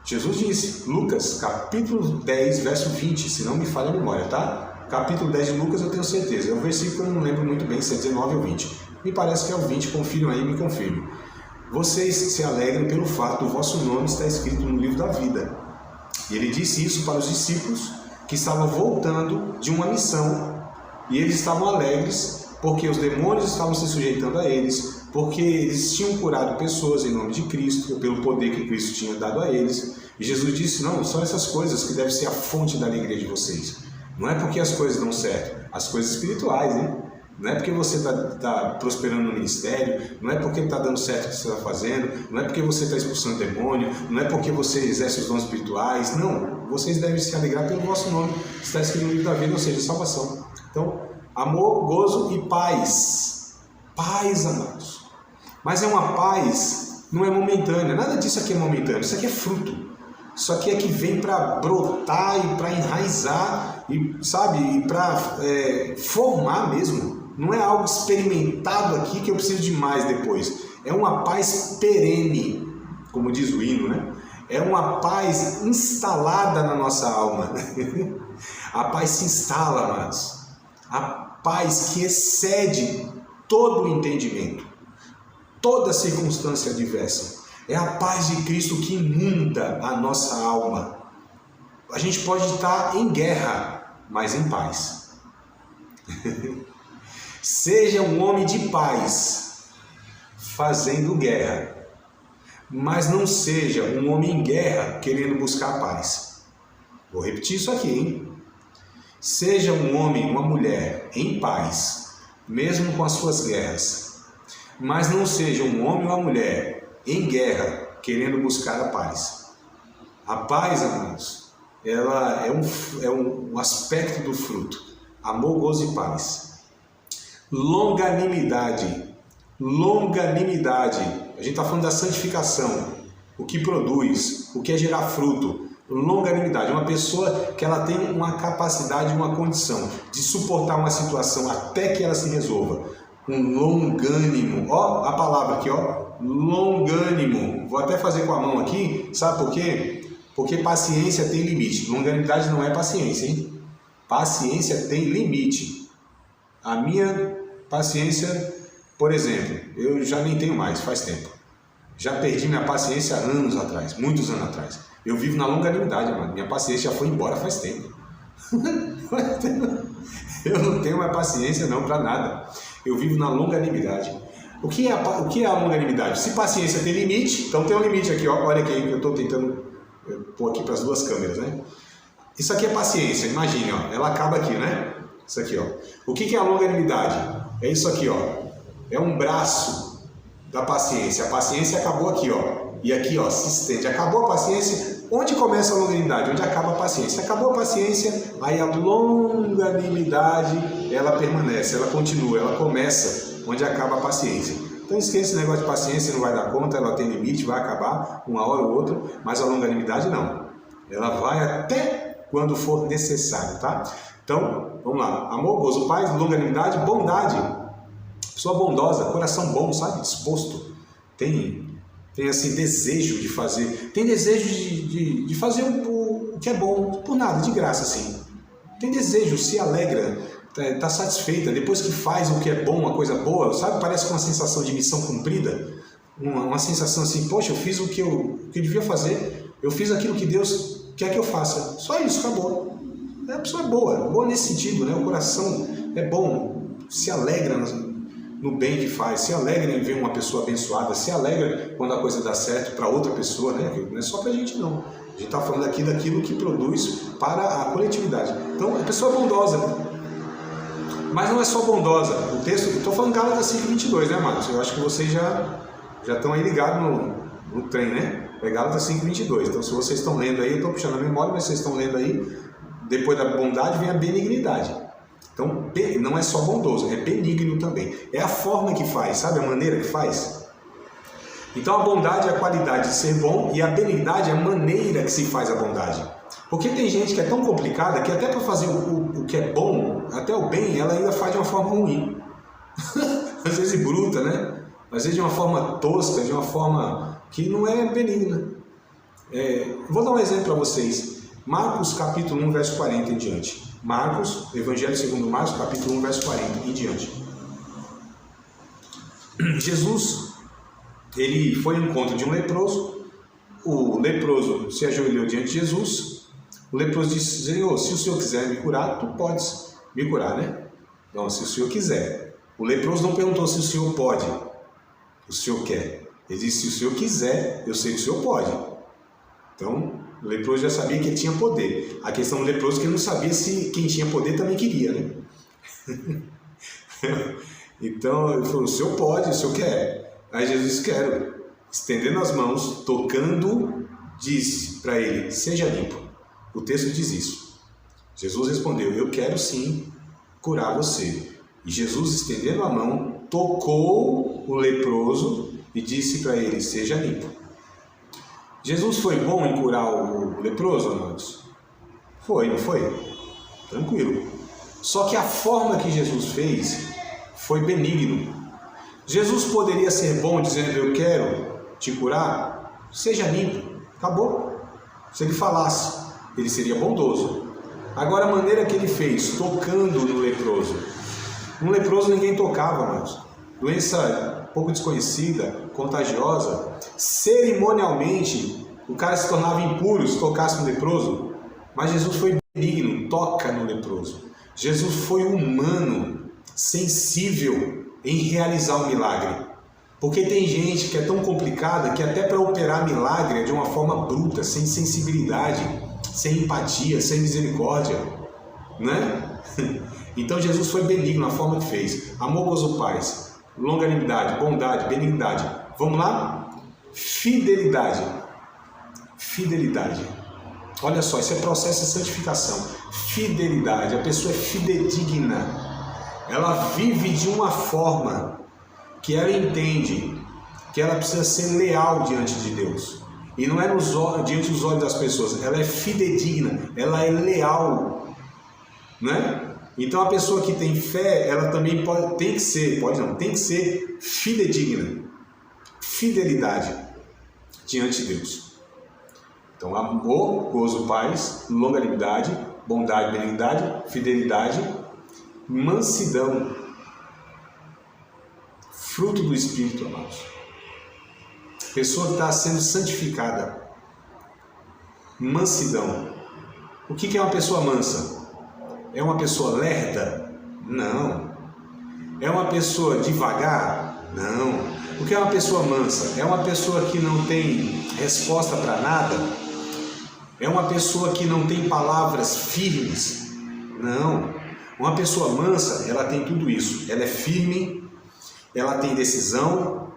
Jesus disse, Lucas, capítulo 10, verso 20, se não me falha a memória, tá? Capítulo 10 de Lucas eu tenho certeza, é o versículo que eu não lembro muito bem, se é 19 ou 20. Me parece que é o 20, confirmem aí, me confirmem. Vocês se alegram pelo fato do vosso nome estar escrito no livro da vida. E ele disse isso para os discípulos que estavam voltando de uma missão, e eles estavam alegres porque os demônios estavam se sujeitando a eles, porque eles tinham curado pessoas em nome de Cristo, pelo poder que Cristo tinha dado a eles. E Jesus disse: não, são essas coisas que devem ser a fonte da alegria de vocês. Não é porque as coisas dão certo, as coisas espirituais, hein? Não é porque você está prosperando no ministério, não é porque está dando certo o que você está fazendo, não é porque você está expulsando demônio, não é porque você exerce os dons espirituais, não. Vocês devem se alegrar pelo vosso nome, está escrito no livro da vida, ou seja, salvação. Então, amor, gozo e paz. Paz, amados. Mas é uma paz, não é momentânea, nada disso aqui é momentâneo, isso aqui é fruto. Isso aqui é que vem para brotar e para enraizar, e, sabe, e para formar mesmo. Não é algo experimentado aqui que eu preciso de mais depois. É uma paz perene, como diz o hino, né? É uma paz instalada na nossa alma. A paz se instala, amados. A paz que excede todo o entendimento, toda circunstância adversa. É a paz de Cristo que inunda a nossa alma. A gente pode estar em guerra, mas em paz. Seja um homem de paz, fazendo guerra, mas não seja um homem em guerra querendo buscar a paz. Vou repetir isso aqui, hein? Seja um homem, uma mulher em paz, mesmo com as suas guerras, mas não seja um homem ou uma mulher em guerra querendo buscar a paz. A paz, amados, ela é um aspecto do fruto. Amor, gozo e paz. Longanimidade. Longanimidade. A gente está falando da santificação. O que produz, o que é gerar fruto. Longanimidade. Uma pessoa que ela tem uma capacidade, uma condição de suportar uma situação até que ela se resolva. Um longânimo. Ó, a palavra aqui, ó. Longânimo. Vou até fazer com a mão aqui. Sabe por quê? Porque paciência tem limite. Longanimidade não é paciência, hein? Paciência tem limite. A minha paciência, por exemplo, eu já nem tenho mais, faz tempo. Já perdi minha paciência anos atrás, muitos anos atrás. Eu vivo na longanimidade, mano. Minha paciência já foi embora faz tempo. Eu não tenho mais paciência não para nada. Eu vivo na longanimidade. O que é a longanimidade? Se paciência tem limite, então tem um limite aqui, ó. Olha aqui que eu estou tentando pôr aqui para as duas câmeras, né? Isso aqui é paciência, imagine, ó. Ela acaba aqui, né? Isso aqui, ó. O que é a longanimidade? É isso aqui, ó. É um braço da paciência. A paciência acabou aqui, ó. E aqui, ó, se estende. Acabou a paciência. Onde começa a longanimidade? Onde acaba a paciência? Acabou a paciência, aí a longanimidade, ela permanece, ela continua, ela começa onde acaba a paciência. Então esqueça esse negócio de paciência, não vai dar conta, ela tem limite, vai acabar uma hora ou outra, mas a longanimidade não. Ela vai até quando for necessário, tá? Então, vamos lá. Amor, gozo, paz, longanimidade, bondade. Pessoa bondosa, coração bom, sabe? Disposto. Tem assim, desejo de fazer. Tem desejo de fazer o que é bom, por nada, de graça, assim. Tem desejo, se alegra, está satisfeita. Depois que faz o que é bom, uma coisa boa, sabe? Parece com uma sensação de missão cumprida. Uma sensação assim, poxa, eu fiz o que eu devia fazer. Eu fiz aquilo que Deus quer que eu faça. Só isso, acabou. A pessoa é boa nesse sentido, né? O coração é bom, se alegra no bem que faz, se alegra em ver uma pessoa abençoada, se alegra quando a coisa dá certo para outra pessoa, né? Não é só para a gente não. A gente está falando aqui daquilo que produz para a coletividade. Então, a pessoa é bondosa, mas não é só bondosa. O texto, estou falando Gálatas 5:22, né, Marcos? Eu acho que vocês já estão aí ligados no trem, né? É Gálatas 5:22. Então, se vocês estão lendo aí, eu estou puxando a memória, mas vocês estão lendo aí, depois da bondade vem a benignidade. Então, não é só bondoso, é benigno também. É a forma que faz, sabe? A maneira que faz. Então, a bondade é a qualidade de ser bom e a benignidade é a maneira que se faz a bondade. Porque tem gente que é tão complicada que até para fazer o que é bom, até o bem, ela ainda faz de uma forma ruim. Às vezes bruta, né? Às vezes de uma forma tosca, de uma forma que não é benigna. Vou dar um exemplo para vocês. Marcos capítulo 1, verso 40 em diante. Marcos, Evangelho segundo Marcos, capítulo 1, verso 40 em diante. Jesus, ele foi ao encontro de um leproso. O leproso se ajoelhou diante de Jesus. O leproso disse: Senhor, se o Senhor quiser me curar, tu podes me curar, né? Não, se o Senhor quiser. O leproso não perguntou se o Senhor pode, o Senhor quer. Ele disse: se o Senhor quiser, eu sei que o Senhor pode. Então, o leproso já sabia que ele tinha poder. A questão do leproso é que ele não sabia se quem tinha poder também queria, né? Então, ele falou: o Senhor pode, o Senhor quer. Aí Jesus disse: quero. Estendendo as mãos, tocando, disse para ele: seja limpo. O texto diz isso. Jesus respondeu: eu quero sim curar você. E Jesus, estendendo a mão, tocou o leproso e disse para ele: seja limpo. Jesus foi bom em curar o leproso, amados? Foi, não foi? Tranquilo. Só que a forma que Jesus fez foi benigno. Jesus poderia ser bom dizendo: eu quero te curar, seja limpo. Acabou. Se ele falasse, ele seria bondoso. Agora, a maneira que ele fez, tocando no leproso. Um leproso ninguém tocava, amados. Doença pouco desconhecida, contagiosa. Cerimonialmente, o cara se tornava impuro se tocasse no leproso. Mas Jesus foi benigno, toca no leproso. Jesus foi humano, sensível em realizar o milagre. Porque tem gente que é tão complicada que até para operar milagre é de uma forma bruta, sem sensibilidade, sem empatia, sem misericórdia, né? Então Jesus foi benigno na forma que fez. Amor, gozo, paz, longanimidade, bondade, benignidade. Vamos lá? Fidelidade. Fidelidade. Olha só, isso é processo de santificação. Fidelidade. A pessoa é fidedigna. Ela vive de uma forma que ela entende que ela precisa ser leal diante de Deus. E não é diante dos olhos das pessoas. Ela é fidedigna, ela é leal, né? Então a pessoa que tem fé, ela também tem que ser fidedigna. Fidelidade diante de Deus. Então, amor, gozo, paz, longanimidade, bondade, benignidade, fidelidade, mansidão, fruto do Espírito, amados. Pessoa que está sendo santificada. Mansidão. O que é uma pessoa mansa? É uma pessoa lerda? Não. É uma pessoa devagar? Não. O que é uma pessoa mansa? É uma pessoa que não tem resposta para nada? É uma pessoa que não tem palavras firmes? Não. Uma pessoa mansa, ela tem tudo isso. Ela é firme, ela tem decisão,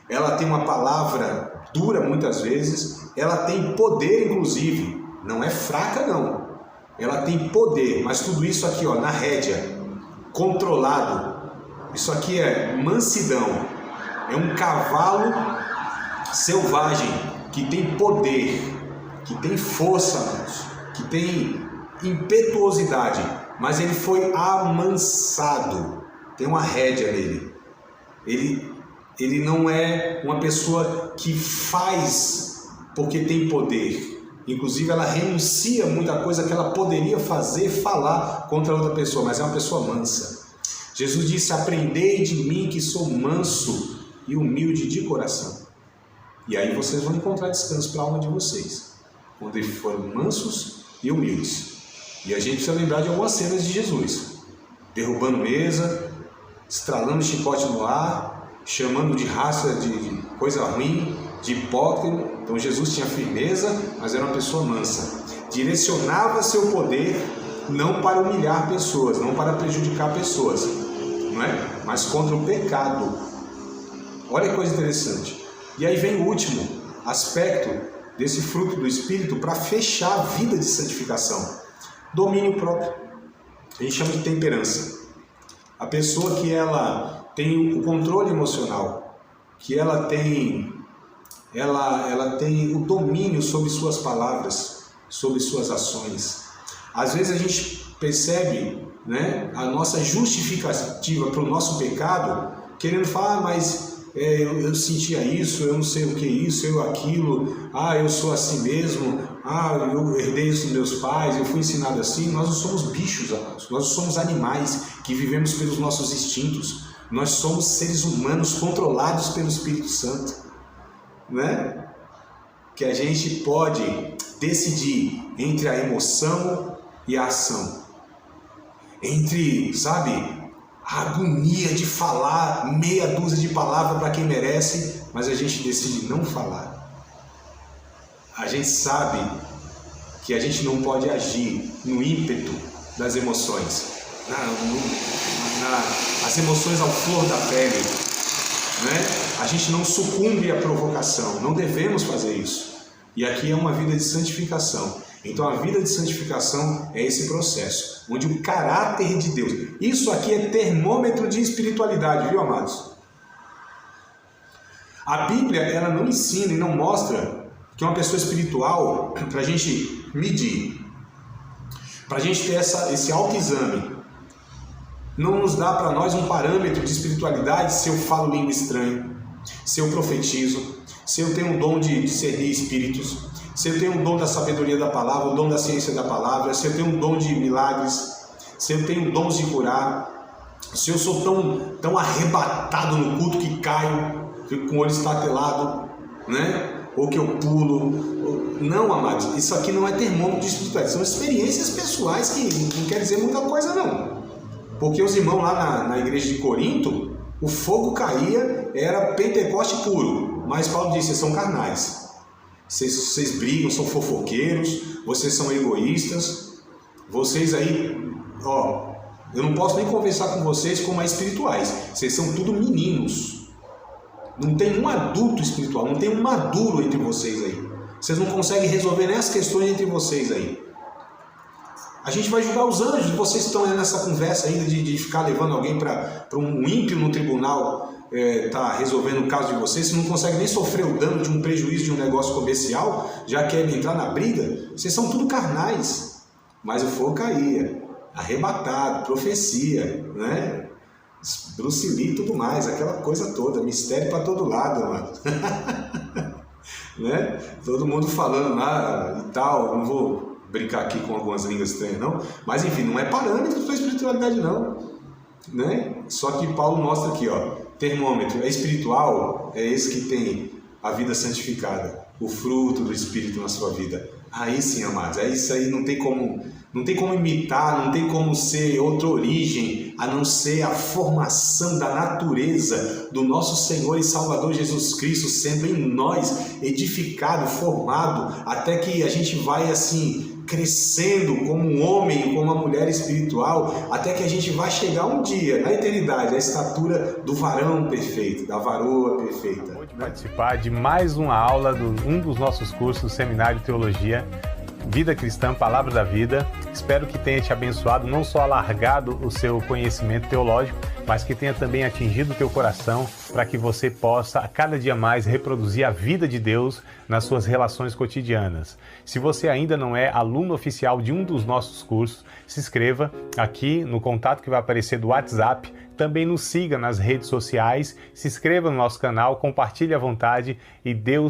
ela tem uma palavra dura muitas vezes, ela tem poder inclusive, não é fraca não. Ela tem poder, mas tudo isso aqui, ó, na rédea, controlado. Isso aqui é mansidão. É um cavalo selvagem que tem poder, que tem força, que tem impetuosidade, mas ele foi amansado. Tem uma rédea nele. Ele não é uma pessoa que faz porque tem poder. Inclusive ela renuncia a muita coisa que ela poderia fazer, falar contra outra pessoa, mas é uma pessoa mansa. Jesus disse: aprendei de mim que sou manso e humilde de coração. E aí vocês vão encontrar descanso para a alma de vocês, quando eles foram mansos e humildes. E a gente precisa lembrar de algumas cenas de Jesus, derrubando mesa, estralando chicote no ar, chamando de raça de coisa ruim, de hipócrita. Então Jesus tinha firmeza, mas era uma pessoa mansa. Direcionava seu poder não para humilhar pessoas, não para prejudicar pessoas, não é? Mas contra o pecado. Olha que coisa interessante. E aí vem o último aspecto desse fruto do Espírito para fechar a vida de santificação. Domínio próprio. A gente chama de temperança. A pessoa que ela tem o controle emocional, que ela tem o domínio sobre suas palavras, sobre suas ações. Às vezes a gente percebe, né, a nossa justificativa para o nosso pecado, querendo falar, mas eu sentia isso, eu não sei o que é isso, eu aquilo, eu sou assim mesmo, eu herdei isso dos meus pais, eu fui ensinado assim. Nós não somos bichos, amados, nós somos animais que vivemos pelos nossos instintos, nós somos seres humanos controlados pelo Espírito Santo, né? Que a gente pode decidir entre a emoção e a ação, entre, sabe, a agonia de falar meia dúzia de palavras para quem merece, mas a gente decide não falar. A gente sabe que a gente não pode agir no ímpeto das emoções, as emoções ao flor da pele, né? A gente não sucumbe à provocação, não devemos fazer isso. E aqui é uma vida de santificação. Então a vida de santificação é esse processo, onde o caráter de Deus... Isso aqui é termômetro de espiritualidade, viu, amados? A Bíblia, ela não ensina e não mostra que uma pessoa espiritual, para a gente medir, para a gente ter esse autoexame, não nos dá para nós um parâmetro de espiritualidade se eu falo língua estranha, se eu profetizo, se eu tenho um dom de discernir espíritos, se eu tenho um dom da sabedoria da palavra, o dom da ciência da palavra, se eu tenho um dom de milagres, se eu tenho dons de curar, se eu sou tão arrebatado no culto que caio, fico com o olho estatelado, né? Ou que eu pulo. Não, amados, isso aqui não é termômetro de espiritualidade, são experiências pessoais que não quer dizer muita coisa não. Porque os irmãos lá na igreja de Corinto, o fogo caía, era Pentecoste puro, mas Paulo disse, vocês são carnais. Vocês brigam, são fofoqueiros, vocês são egoístas, vocês aí, eu não posso nem conversar com vocês como espirituais, vocês são tudo meninos, não tem um adulto espiritual, não tem um maduro entre vocês aí, vocês não conseguem resolver nem as questões entre vocês aí. A gente vai julgar os anjos, vocês estão nessa conversa ainda de ficar levando alguém para um ímpio no tribunal, tá resolvendo o caso de vocês, você não consegue nem sofrer o dano de um prejuízo de um negócio comercial, já querem entrar na briga, vocês são tudo carnais, mas o fogo caía, arrebatado, profecia, né? Bruce Lee e tudo mais, aquela coisa toda, mistério para todo lado, mano. Né? Todo mundo falando lá e tal, não vou brincar aqui com algumas línguas estranhas não, mas enfim, não é parâmetro para a espiritualidade não, né? Só que Paulo mostra aqui, termômetro é espiritual, é esse que tem a vida santificada, o fruto do Espírito na sua vida. Aí sim, amados, é isso aí, não tem como imitar, não tem como ser outra origem, a não ser a formação da natureza do nosso Senhor e Salvador Jesus Cristo, sendo em nós edificado, formado, até que a gente vai assim, crescendo como um homem, como uma mulher espiritual, até que a gente vai chegar um dia, na eternidade, à estatura do varão perfeito, da varoa perfeita. Pode participar de mais uma aula de um dos nossos cursos, Seminário de Teologia, Vida Cristã, Palavra da Vida. Espero que tenha te abençoado, não só alargado o seu conhecimento teológico, mas que tenha também atingido o teu coração para que você possa a cada dia mais reproduzir a vida de Deus nas suas relações cotidianas. Se você ainda não é aluno oficial de um dos nossos cursos, se inscreva aqui no contato que vai aparecer do WhatsApp, também nos siga nas redes sociais, se inscreva no nosso canal, compartilhe à vontade e Deus